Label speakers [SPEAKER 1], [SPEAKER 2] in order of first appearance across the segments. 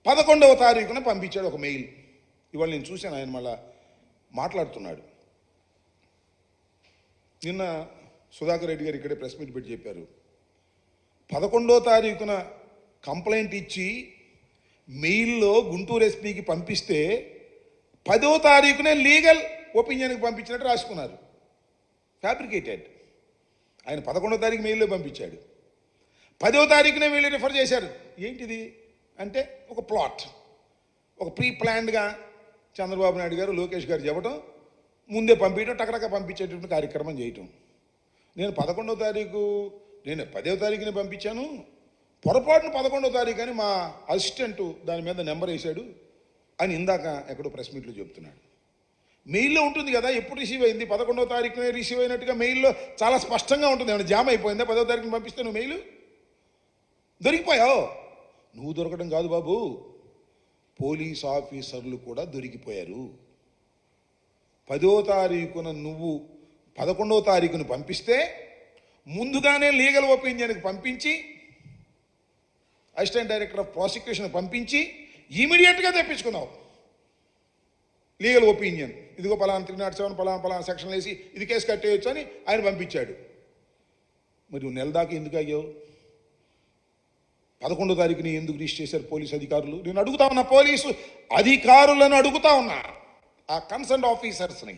[SPEAKER 1] 11వ తారీఖున పంపించాడు ఒక మెయిల్. ఇవాళ నేను చూశాను, ఆయన మళ్ళా మాట్లాడుతున్నాడు. నిన్న సుధాకర్ రెడ్డి గారు ఇక్కడే ప్రెస్ మీట్ పెట్టి చెప్పారు, 11వ తారీఖున కంప్లైంట్ ఇచ్చి మెయిల్లో గుంటూరు ఎస్పీకి పంపిస్తే 10వ తారీఖునే లీగల్ ఒపీనియన్కి పంపించినట్టు రాసుకున్నారు. ఫ్యాబ్రికేటెడ్. ఆయన 11వ తారీఖు మెయిల్లో పంపించాడు, 10వ తారీఖునే వీళ్ళు రిఫర్ చేశారు. ఏంటిది అంటే ఒక ప్లాట్, ఒక ప్రీ ప్లాన్డ్గా చంద్రబాబు నాయుడు గారు లోకేష్ గారు చెప్పడం, ముందే పంపించడం, టకటక పంపించేటువంటి కార్యక్రమం చేయటం. నేను 11వ తారీఖు, నేను 10వ తారీఖునే పంపించాను, పొరపాటున 11వ తారీఖు అని మా అసిస్టెంట్ దాని మీద నెంబర్ వేశాడు అని ఇందాక ఎక్కడో ప్రెస్ మీట్లో చెప్తున్నాడు. మెయిల్లో ఉంటుంది కదా ఎప్పుడు రిసీవ్ అయింది, 11వ తారీఖునే రిసీవ్ అయినట్టుగా మెయిల్లో చాలా స్పష్టంగా ఉంటుంది. ఏమైనా జామ్ అయిపోయిందా? 10వ తారీఖుని పంపిస్తే నువ్వు మెయిల్ దొరికిపోయావు. నువ్వు దొరకడం కాదు బాబు, పోలీస్ ఆఫీసర్లు కూడా దొరికిపోయారు. 10వ తారీఖున నువ్వు 11వ తారీఖును పంపిస్తే ముందుగానే లీగల్ ఒపీనియన్కి పంపించి, అసిస్టెంట్ డైరెక్టర్ ఆఫ్ ప్రాసిక్యూషన్ పంపించి ఇమీడియట్గా తెప్పించుకున్నావు లీగల్ ఒపీనియన్. ఇదిగో పలానా 307 పలానా సెక్షన్ వేసి ఇది కేసు కట్టేయచ్చు అని ఆయన పంపించాడు. మరి నువ్వు నెల దాకా ఎందుకు అయ్యావు? 11వ తారీఖుని ఎందుకు రిజిస్టర్ చేశారు పోలీసు అధికారులు? నేను అడుగుతా ఉన్నా, పోలీసు అధికారులను అడుగుతా ఉన్నా, ఆ కన్సర్న్ ఆఫీసర్స్ని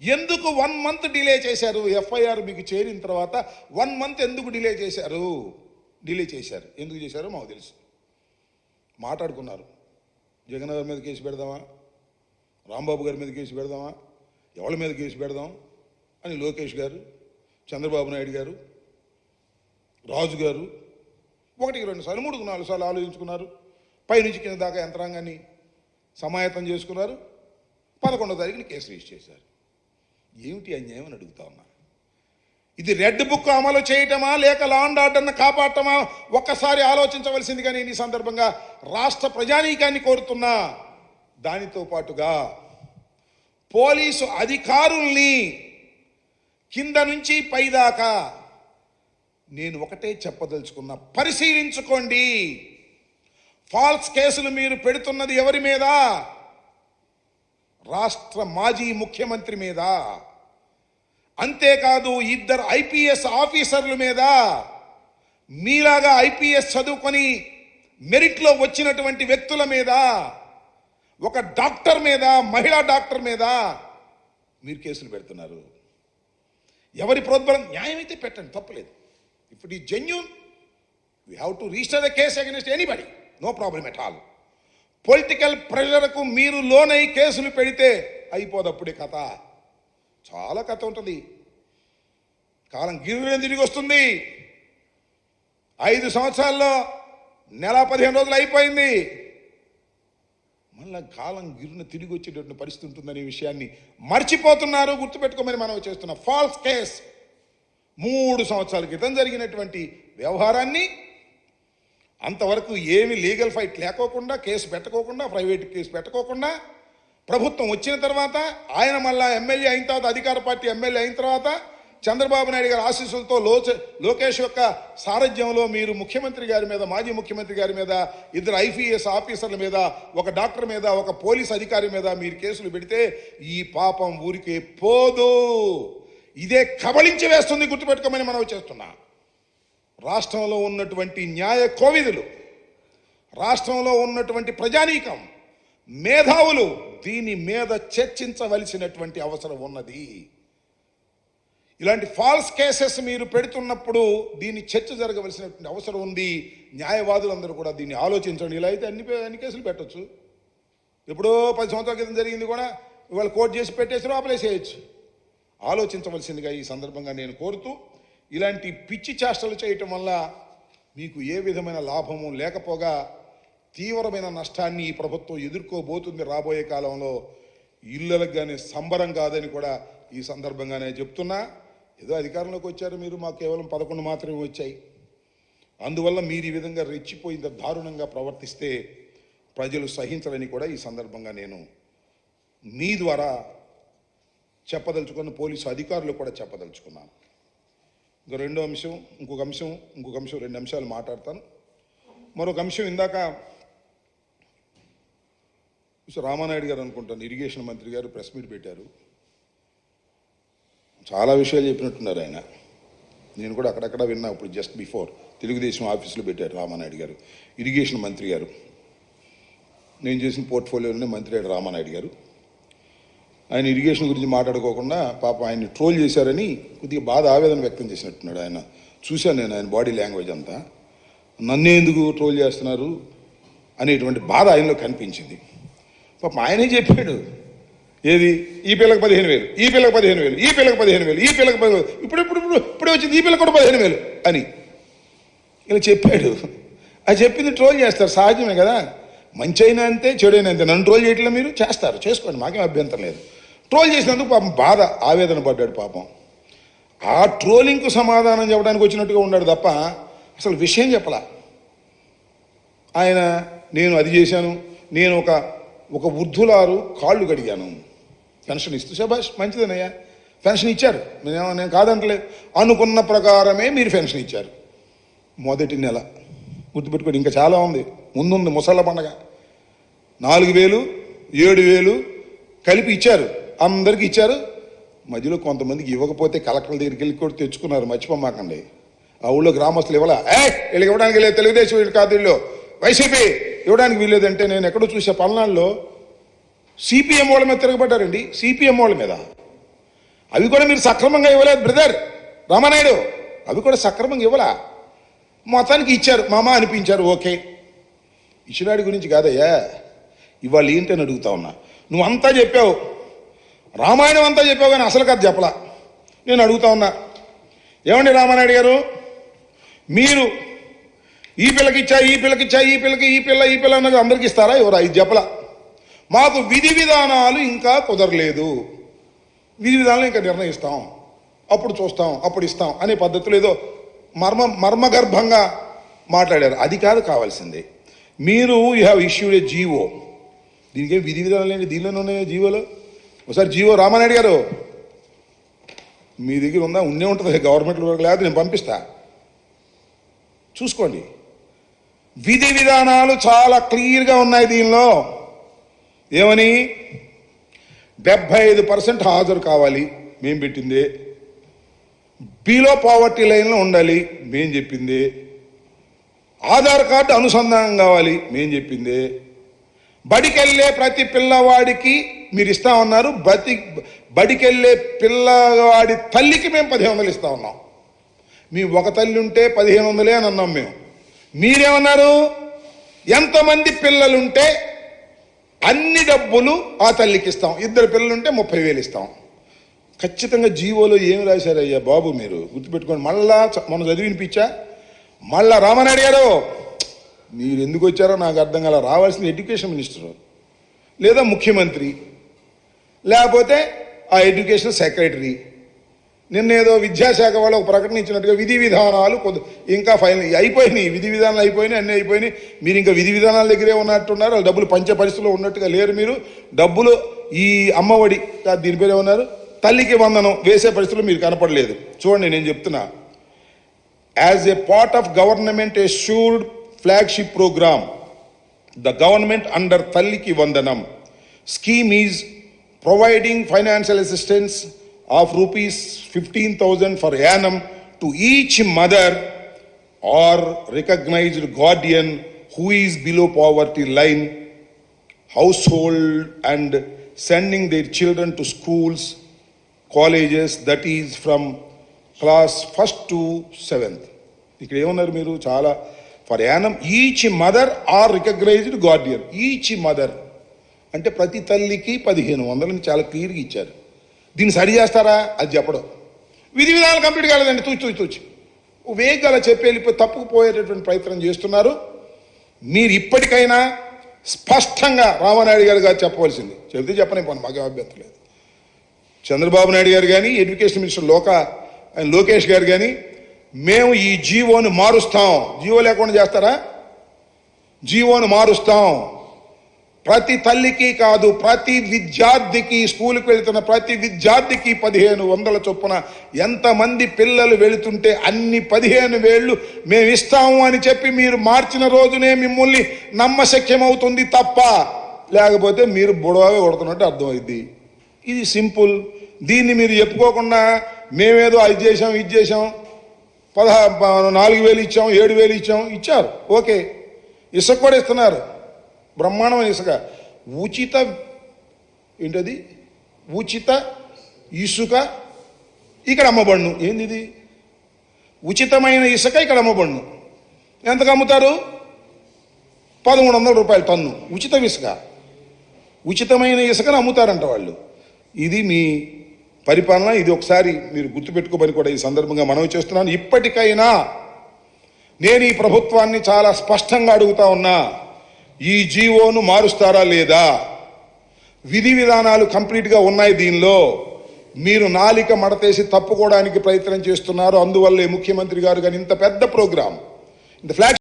[SPEAKER 1] ఎందుకు 1 మంత్ డిలే చేశారు? ఎఫ్ఐఆర్ మీకు చేరిన తర్వాత 1 మంత్ ఎందుకు డిలే చేశారు? ఎందుకు చేశారో మాకు తెలుసు. మాట్లాడుకున్నారు, జగన్ గారి మీద కేసు పెడదామా, రాంబాబు గారి మీద కేసు పెడదామా, ఎవరి మీద కేసు పెడదాం అని లోకేష్ గారు, చంద్రబాబు నాయుడు గారు, రాజు గారు 1, 2 సార్లు 3, 4 సార్లు ఆలోచించుకున్నారు. పైనుంచి కింద దాకా యంత్రాంగాన్ని సమాయత్తం చేసుకున్నారు. 11వ తారీఖుని కేసు రిజిస్టర్ చేశారు. ఏమిటి అన్యాయం అని అడుగుతా ఉన్నా. ఇది రెడ్ బుక్ అమలు చేయటమా లేక లా అండ్ ఆర్డర్ను కాపాడటమా? ఒక్కసారి ఆలోచించవలసిందిగా నేను ఈ సందర్భంగా రాష్ట్ర ప్రజానీకాన్ని కోరుతున్నా. దానితో పాటుగా పోలీసు అధికారుల్ని కింద నుంచి పైదాకా నేను ఒకటే చెప్పదలుచుకున్నా, పరిశీలించుకోండి. ఫాల్స్ కేసులు మీరు పెడుతున్నది ఎవరి మీద? రాష్ట్ర మాజీ ముఖ్యమంత్రి మీద. అంతేకాదు 2 ఐపీఎస్ ఆఫీసర్ల మీద, మీలాగా ఐపీఎస్ చదువుకొని మెరిట్లో వచ్చినటువంటి వ్యక్తుల మీద, ఒక డాక్టర్ మీద, మహిళా డాక్టర్ మీద మీరు కేసులు పెడుతున్నారు. ఎవరి ప్రోద్బలం? న్యాయం అయితే పెట్టండి, తప్పలేదు. If it is genuine, we have to register the case against anybody, no problem at all. Political ప్రెషర్కు మీరు లోనై కేసులు పెడితే అయిపోదు అప్పుడే కథ. చాలా కథ ఉంటుంది. కాలం గిర్రె తిరిగి వస్తుంది. 5 సంవత్సరాల్లో నెల 15 రోజులు అయిపోయింది. మళ్ళీ కాలం గిర్రె తిరిగి వచ్చేటటువంటి పరిస్థితి ఉంటుందనే విషయాన్ని మర్చిపోతున్నారు. గుర్తుపెట్టుకోమని మనం చేస్తున్న ఫాల్స్ కేస్ 3 సంవత్సరాల క్రితం జరిగినటువంటి వ్యవహారాన్ని అంతవరకు ఏమి లీగల్ ఫైట్ లేకోకుండా, కేసు పెట్టుకోకుండా, ప్రైవేట్ కేసు పెట్టుకోకుండా, ప్రభుత్వం వచ్చిన తర్వాత ఆయన మళ్ళా ఎమ్మెల్యే అయిన తర్వాత, అధికార పార్టీ ఎమ్మెల్యే అయిన తర్వాత చంద్రబాబు నాయుడు గారి ఆశీస్సులతో లోకేష్ యొక్క సారథ్యంలో మీరు ముఖ్యమంత్రి గారి మీద, మాజీ ముఖ్యమంత్రి గారి మీద, 2 ఐపీఎస్ ఆఫీసర్ల మీద, ఒక డాక్టర్ మీద, ఒక పోలీస్ అధికారి మీద మీరు కేసులు పెడితే ఈ పాపం ఊరికే పోదు. ఇదే కబళించి వేస్తుంది. గుర్తుపెట్టుకోమని మనం చేస్తున్నా. రాష్ట్రంలో ఉన్నటువంటి న్యాయ కోవిదులు, రాష్ట్రంలో ఉన్నటువంటి ప్రజానీకం, మేధావులు దీని మీద చర్చించవలసినటువంటి అవసరం ఉన్నది. ఇలాంటి ఫాల్స్ కేసెస్ మీరు పెడుతున్నప్పుడు దీన్ని చర్చ జరగవలసినటువంటి అవసరం ఉంది. న్యాయవాదులందరూ కూడా దీన్ని ఆలోచించండి. ఇలా అయితే అన్ని కేసులు పెట్టచ్చు. ఎప్పుడో 10 సంవత్సరాల క్రితం జరిగింది కూడా ఇవాళ కోర్టు చేసి పెట్టేసి లోపలేసేయచ్చు. ఆలోచించవలసిందిగా ఈ సందర్భంగా నేను కోరుతూ, ఇలాంటి పిచ్చి చేష్టలు చేయటం వల్ల మీకు ఏ విధమైన లాభము లేకపోగా తీవ్రమైన నష్టాన్ని ఈ ప్రభుత్వం ఎదుర్కోబోతుంది రాబోయే కాలంలో. ఇళ్ళలకు కానీ సంబరం కాదని కూడా ఈ సందర్భంగానే చెప్తున్నా. ఏదో అధికారంలోకి వచ్చారు మీరు, మాకు కేవలం 11 మాత్రమే వచ్చాయి. అందువల్ల మీరు ఈ విధంగా రెచ్చిపోయింత దారుణంగా ప్రవర్తిస్తే ప్రజలు సహించరని కూడా ఈ సందర్భంగా నేను మీ ద్వారా చెప్పదలుచుకున్న, పోలీసు అధికారులు కూడా చెప్పదలుచుకున్నాను. ఇంకో అంశం, ఇంకొక అంశం 2 అంశాలు మాట్లాడతాను. మరొక అంశం, ఇందాక సో రామానాయుడు గారు అనుకుంటాను ఇరిగేషన్ మంత్రి గారు ప్రెస్ మీట్ పెట్టారు. చాలా విషయాలు చెప్పినట్టున్నారు ఆయన. నేను కూడా అక్కడక్కడ విన్నా. ఇప్పుడు జస్ట్ బిఫోర్ తెలుగుదేశం ఆఫీసులో పెట్టారు రామానాయుడు గారు, ఇరిగేషన్ మంత్రి గారు. నేను చేసిన పోర్ట్ఫోలియోలోనే మంత్రి అయ్యాడు రామానాయుడు గారు. ఆయన ఇరిగేషన్ గురించి మాట్లాడుకోకుండా పాప ఆయన్ని ట్రోల్ చేశారని కొద్దిగా బాధ ఆవేదన వ్యక్తం చేసినట్టున్నాడు ఆయన. చూశాను నేను ఆయన బాడీ లాంగ్వేజ్ అంతా. నన్నే ఎందుకు ట్రోల్ చేస్తున్నారు అనేటువంటి బాధ ఆయనలో కనిపించింది. పాప ఆయనే చెప్పాడు, ఏది ఈ పిల్లకి 15,000, ఈ పిల్లకి 15,000, ఈ పిల్లకి 15,000, ఈ పిల్లకి 15,000, ఇప్పుడే వచ్చింది ఈ పిల్లకి కూడా 15,000 అని ఇలా చెప్పాడు. అది చెప్పింది ట్రోల్ చేస్తారు, సహజమే కదా. మంచి అయినా అంతే, చెడు అయినా అంతే. నన్ను ట్రోల్ చేయట్లేదు, మీరు చేస్తారు, చేసుకోండి, మాకేం అభ్యంతరం లేదు. ట్రోల్ చేసినందుకు పాపం బాధ ఆవేదన పడ్డాడు పాపం. ఆ ట్రోలింగ్కు సమాధానం చెప్పడానికి వచ్చినట్టుగా ఉన్నాడు తప్ప అసలు విషయం చెప్పలా. ఆయన నేను అది చేశాను, నేను ఒక వృద్ధులారు కాళ్ళు కడిగాను, పెన్షన్ ఇస్తూ. శభాష్, మంచిదనయ్యా, పెన్షన్ ఇచ్చారు, నేను కాదంటలేదు. అనుకున్న ప్రకారమే మీరు పెన్షన్ ఇచ్చారు. మొదటి నెల గుర్తుపెట్టుకోండి, ఇంకా చాలా ఉంది, ముందుంది ముసళ్ళ పండగ. 4,000, 7,000 కలిపి ఇచ్చారు, అందరికి ఇచ్చారు. మధ్యలో కొంతమందికి ఇవ్వకపోతే కలెక్టర్ల దగ్గరికి వెళ్ళి కూడా తెచ్చుకున్నారు, మర్చిపోమాకండి. ఆ ఊళ్ళో గ్రామస్తులు ఇవ్వాలా, వీళ్ళకి ఇవ్వడానికి లేదు, తెలుగుదేశం వీళ్ళు కాదు, వీళ్ళు వైసీపీ ఇవ్వడానికి వీల్లేదంటే. నేను ఎక్కడో చూసే పల్నాడులో సిపిఎం వాళ్ళ మీద తిరగబడ్డారండి, సిపిఎం వాళ్ళ మీద. అవి కూడా మీరు సక్రమంగా ఇవ్వలేదు బ్రదర్ రామానాయుడు, అవి కూడా సక్రమంగా ఇవ్వలా. మొత్తానికి ఇచ్చారు, మామ అనిపించారు, ఓకే. ఇచ్చినాడి గురించి కాదయ్యా, ఇవాళ ఏంటని అడుగుతా ఉన్నా. నువ్వు అంతా చెప్పావు, రామాయణం అంతా చెప్పావు, కానీ అసలు కథ చెప్పలా. నేను అడుగుతా ఉన్నా, ఏమండి రామానాయుడు గారు, మీరు ఈ పిల్లకి ఇచ్చా, ఈ పిల్లకి ఇచ్చా, ఈ పిల్ల అన్నది అందరికి ఇస్తారా? ఎవరా? ఇది చెప్పలా. మాకు విధి విధానాలు ఇంకా కుదరలేదు, విధి విధానాలు ఇంకా నిర్ణయిస్తాం, అప్పుడు చూస్తాం, అప్పుడు ఇస్తాం అనే పద్ధతులు ఏదో మర్మగర్భంగా మాట్లాడారు. అది కాదు కావాల్సిందే. మీరు you have issued a GO. దీనికేం విధి విధానాలు ఏంటి, దీనిలోనే ఉన్నాయో జీవోలో. ఒకసారి జీవో రామానాయుడు గారు మీ దగ్గర ఉందా? ఉండే ఉంటుంది గవర్నమెంట్లో వరకు, లేదు నేను పంపిస్తా, చూసుకోండి. విధి విధానాలు చాలా క్లియర్గా ఉన్నాయి దీనిలో. ఏమని? 75% హాజరు కావాలి, మేం పెట్టింది. బిలో పావర్టీ లైన్లో ఉండాలి, మేం చెప్పింది. ఆధార్ కార్డు అనుసంధానం కావాలి, మేం చెప్పింది. బడికెళ్ళే ప్రతి పిల్లవాడికి మీరు ఇస్తా ఉన్నారు, బడికెళ్ళే పిల్లవాడి తల్లికి మేము 1,500 ఇస్తా ఉన్నాం. మీ ఒక తల్లి ఉంటే 1,500 అని అన్నాం మేము. మీరేమన్నారు? ఎంతమంది పిల్లలుంటే అన్ని డబ్బులు ఆ తల్లికి ఇస్తాం, 2 పిల్లలుంటే 30,000 ఇస్తాం. ఖచ్చితంగా జీవోలో ఏమి రాశారయ్యా బాబు, మీరు గుర్తుపెట్టుకోండి. మళ్ళా మనం చదివినిపించా. మళ్ళా రామానాయుడు గారు మీరు ఎందుకు వచ్చారో నాకు అర్థం కాల. రావాల్సిన ఎడ్యుకేషన్ మినిస్టర్, లేదా ముఖ్యమంత్రి, లేకపోతే ఆ ఎడ్యుకేషన్ సెక్రటరీ. నిన్నేదో విద్యాశాఖ వాళ్ళు ఒక ప్రకటన ఇచ్చినట్టుగా విధి విధానాలు ఇంకా ఫైనల్ అయిపోయినాయి, విధి విధానాలు అయిపోయినాయి, అన్నీ అయిపోయినాయి. మీరు ఇంకా విధి విధానాల దగ్గరే ఉన్నట్టున్నారు. వాళ్ళు డబ్బులు పంచే పరిస్థితిలో ఉన్నట్టుగా లేరు. మీరు డబ్బులు ఈ అమ్మఒడి దీని పేరు ఏమన్నారు, తల్లికి వందనం వేసే పరిస్థితుల్లో మీరు కనపడలేదు. చూడండి నేను చెప్తున్నా. As a part of government assured flagship program, the government under Talliki Vandanam scheme is providing financial assistance of rupees 15,000 for annum to each mother or recognized guardian who is below poverty line household and sending their children to schools, colleges, that is from class 1st to 7th. ఇక్కడ ఏమన్నారు మీరు? చాలా ఫర్ యానం each mother are recognized guardian. Each mother అంటే ప్రతి తల్లికి 1,500 చాలా క్లియర్గా ఇచ్చారు. దీన్ని సరి చేస్తారా? అది చెప్పడం. విధి విధానాలు కంప్లీట్ కాలేదండి, తూచి వేగంగా అలా చెప్పి వెళ్ళిపోయి తప్పుకుపోయేటటువంటి ప్రయత్నం చేస్తున్నారు. మీరు ఇప్పటికైనా స్పష్టంగా రామానాయుడు గారు చెప్పవలసింది, చెబితే చెప్పనివ్వండి, మాకు అభ్యంతరం లేదు. చంద్రబాబు నాయుడు గారు కానీ, ఎడ్యుకేషన్ మినిస్టర్ లోకేష్ గారు కానీ, మేము ఈ జీవోను మారుస్తాం. జీవో లేకుండా చేస్తారా? జీవోను మారుస్తాం. ప్రతి తల్లికి కాదు, ప్రతి విద్యార్థికి, స్కూల్కి వెళుతున్న ప్రతి విద్యార్థికి 1,500 చొప్పున ఎంతమంది పిల్లలు వెళుతుంటే అన్ని 15,000 మేము ఇస్తాము అని చెప్పి మీరు మార్చిన రోజునే మిమ్మల్ని నమ్మశక్యమవుతుంది తప్ప లేకపోతే మీరు బుడవాగా కొడుతున్నట్టు అర్థమైద్ది. ఇది సింపుల్. దీన్ని మీరు చెప్పుకోకుండా మేమేదో అది చేసాం ఇది చేసాం 4,000 ఇచ్చాం 7,000 ఇచ్చాం ఇచ్చారు, ఓకే. ఇసుక కూడా ఇస్తున్నారు, బ్రహ్మాండమైన ఇసుక. ఉచిత ఏంటది, ఉచిత ఇసుక ఇక్కడ అమ్మబడును. ఏంది ఇది? ఉచితమైన ఇసుక ఇక్కడ అమ్మబడును. ఎంతకు అమ్ముతారు? 1,300 రూపాయలు టన్ను ఉచిత ఇసుక. ఉచితమైన ఇసుకను అమ్ముతారంట వాళ్ళు. ఇది మీ పరిపాలన. ఇది ఒకసారి మీరు గుర్తుపెట్టుకోమని కూడా ఈ సందర్భంగా మనవి చేస్తున్నాను. ఇప్పటికైనా నేను ఈ ప్రభుత్వాన్ని చాలా స్పష్టంగా అడుగుతా ఉన్నా, ఈ జీవోను మారుస్తారా లేదా? విధి విధానాలు కంప్లీట్గా ఉన్నాయి దీనిలో. మీరు నాలిక మడతేసి తప్పుకోవడానికి ప్రయత్నం చేస్తున్నారు. అందువల్లే ముఖ్యమంత్రి గారు కానీ ఇంత పెద్ద ప్రోగ్రాం, ఇంత ఫ్లాగ్